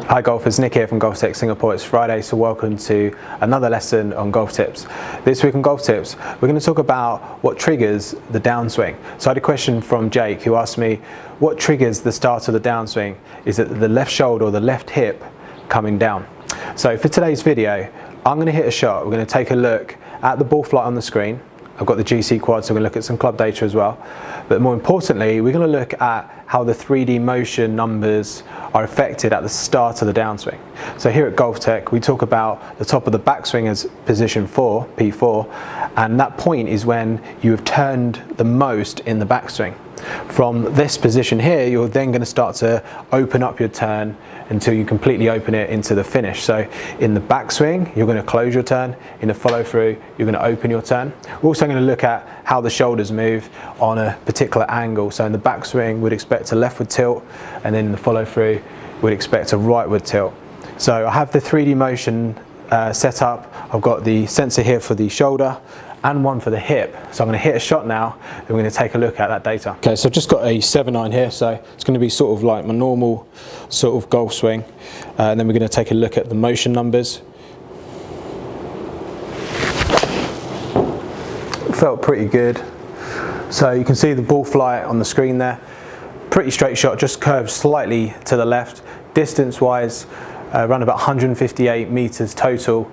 Hi golfers, Nick here from Golf Tech Singapore. It's Friday, so welcome to another lesson on golf tips. This week on Golf Tips, we're going to talk about what triggers the downswing. So I had a question from Jake who asked me, what triggers the start of the downswing? Is it the left shoulder or the left hip coming down? So for today's video, I'm going to hit a shot. We're going to take a look at the ball flight on the screen. I've got the GC quad, so we're going to look at some club data as well. But more importantly, we're going to look at how the 3D motion numbers are affected at the start of the downswing. So here at Golf Tech, we talk about the top of the backswing as position 4, P4, and that point is when you have turned the most in the backswing. From this position here, you're then going to start to open up your turn until you completely open it into the finish. So in the backswing, you're going to close your turn. In the follow through, you're going to open your turn. We're also going to look at how the shoulders move on a particular angle. So in the backswing, we'd expect a leftward tilt, and then in the follow through, we'd expect a rightward tilt. So I have the 3D motion set up. I've got the sensor here for the shoulder and one for the hip. So I'm going to hit a shot now and we're going to take a look at that data. Okay, so I've just got a 7-iron here, so it's going to be sort of like my normal sort of golf swing. And then we're going to take a look at the motion numbers. Felt pretty good. So you can see the ball flight on the screen there. Pretty straight shot, just curved slightly to the left. Distance wise, around about 158 meters total,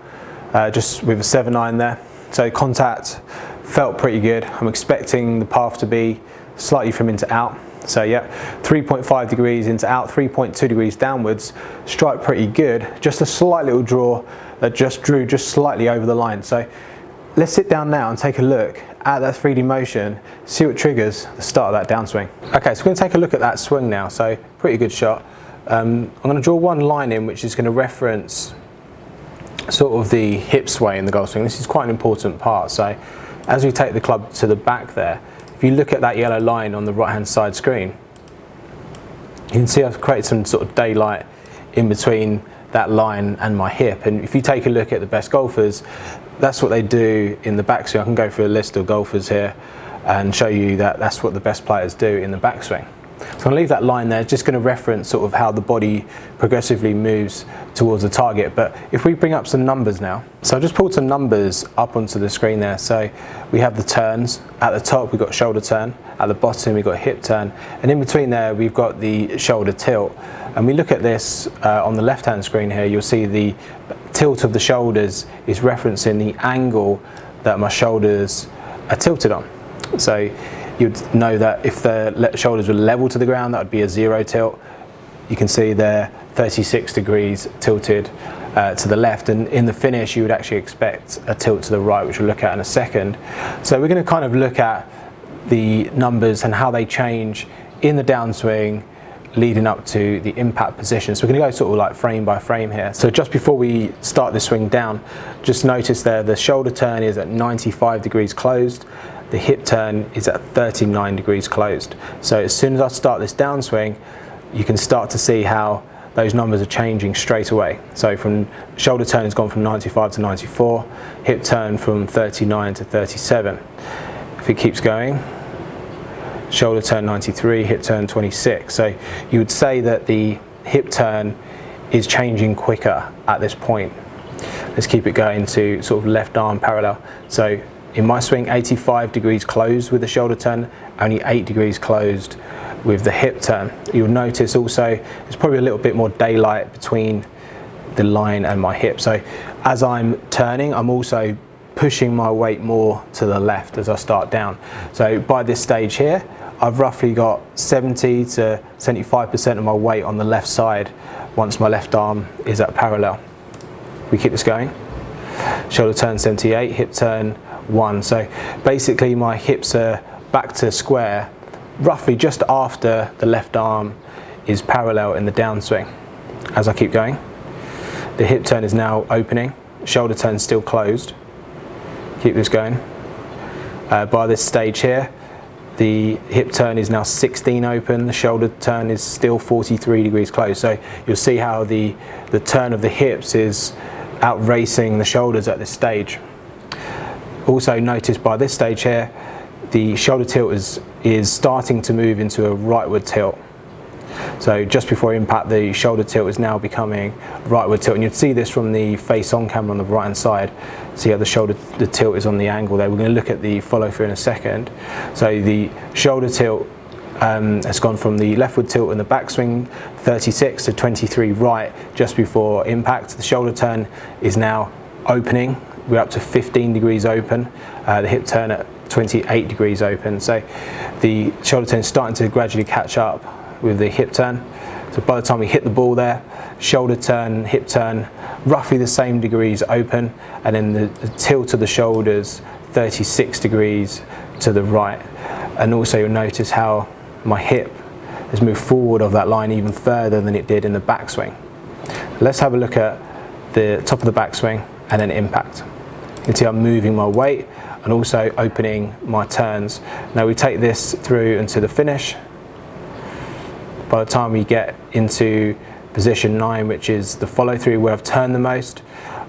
just with a 7-iron there. So contact felt pretty good. I'm expecting the path to be slightly from in to out. So yeah, 3.5 degrees into out, 3.2 degrees downwards. Strike pretty good. Just a slight little draw that just drew just slightly over the line. So let's sit down now and take a look at that 3D motion, see what triggers the start of that downswing. Okay, so we're going to take a look at that swing now. So pretty good shot. I'm going to draw one line in which is going to reference sort of the hip sway in the golf swing. This is quite an important part. So as we take the club to the back there, if you look at that yellow line on the right hand side screen, you can see I've created some sort of daylight in between that line and my hip. And if you take a look at the best golfers, that's what they do in the backswing. I can go through a list of golfers here and show you that that's what the best players do in the backswing. So I'm going to leave that line there, just going to reference sort of how the body progressively moves towards the target. But if we bring up some numbers now, so I just pulled some numbers up onto the screen there. So we have the turns. At the top we've got shoulder turn, at the bottom we've got hip turn, and in between there we've got the shoulder tilt. And we look at this on the left hand screen here, you'll see the tilt of the shoulders is referencing the angle that my shoulders are tilted on. So you'd know that if the shoulders were level to the ground, that would be a 0 tilt. You can see they're 36 degrees tilted to the left, and in the finish you would actually expect a tilt to the right, which we'll look at in a second. So we're going to kind of look at the numbers and how they change in the downswing leading up to the impact position. So we're going to go sort of like frame by frame here. So just before we start the swing down, just notice there the shoulder turn is at 95 degrees closed. The hip turn is at 39 degrees closed. So as soon as I start this downswing, you can start to see how those numbers are changing straight away. So from shoulder turn has gone from 95 to 94, hip turn from 39 to 37. If it keeps going, shoulder turn 93, hip turn 26. So you would say that the hip turn is changing quicker at this point. Let's keep it going to sort of left arm parallel. So in my swing, 85 degrees closed with the shoulder turn, only 8 degrees closed with the hip turn. You'll notice also there's probably a little bit more daylight between the line and my hip. So as I'm turning, I'm also pushing my weight more to the left as I start down. So by this stage here, I've roughly got 70 to 75% of my weight on the left side once my left arm is at parallel. We keep this going. Shoulder turn 78, hip turn 1. So basically my hips are back to square roughly just after the left arm is parallel in the downswing. As I keep going, the hip turn is now opening, shoulder turn still closed. Keep this going. By this stage here, the hip turn is now 16 open, the shoulder turn is still 43 degrees closed. So you'll see how the turn of the hips is out racing the shoulders at this stage. Also notice by this stage here, the shoulder tilt is starting to move into a rightward tilt. So just before impact, the shoulder tilt is now becoming rightward tilt, and you'd see this from the face-on camera on the right hand side. See how the tilt is on the angle there. We're going to look at the follow through in a second. So the shoulder tilt has gone from the leftward tilt in the backswing 36 to 23 right just before impact. The shoulder turn is now opening. We're up to 15 degrees open. The hip turn at 28 degrees open. So the shoulder turn is starting to gradually catch up with the hip turn. So by the time we hit the ball there, shoulder turn, hip turn, roughly the same degrees open, and then the tilt of the shoulders 36 degrees to the right. And also you'll notice how my hip has moved forward of that line even further than it did in the backswing. Let's have a look at the top of the backswing and then impact. You can see I'm moving my weight and also opening my turns. Now we take this through into the finish. By the time we get into position 9, which is the follow through where I've turned the most,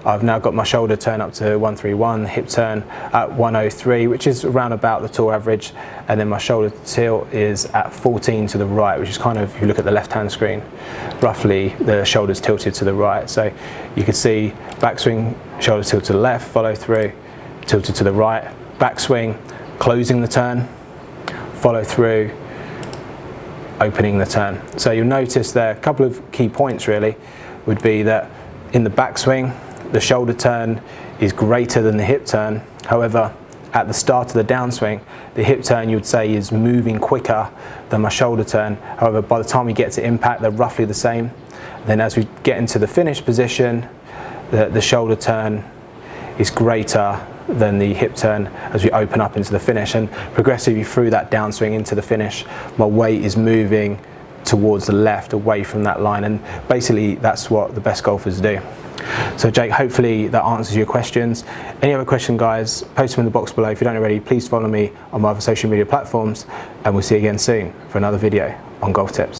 I've now got my shoulder turn up to 131, hip turn at 103, which is around about the tour average, and then my shoulder tilt is at 14 to the right, which is kind of, if you look at the left hand screen, roughly the shoulders tilted to the right. So you can see backswing, shoulder tilt to the left, follow through, tilted to the right, backswing, closing the turn, follow through, opening the turn. So you'll notice there a couple of key points really would be that in the backswing the shoulder turn is greater than the hip turn. However, at the start of the downswing, the hip turn you would say is moving quicker than my shoulder turn. However, by the time we get to impact, they're roughly the same. Then as we get into the finish position, the shoulder turn is greater than the hip turn as we open up into the finish, and progressively through that downswing into the finish, my weight is moving towards the left away from that line, and basically that's what the best golfers do. So Jake, hopefully that answers your questions. Any other question, guys, post them in the box below. If you don't already, please follow me on my other social media platforms, and we'll see you again soon for another video on golf tips.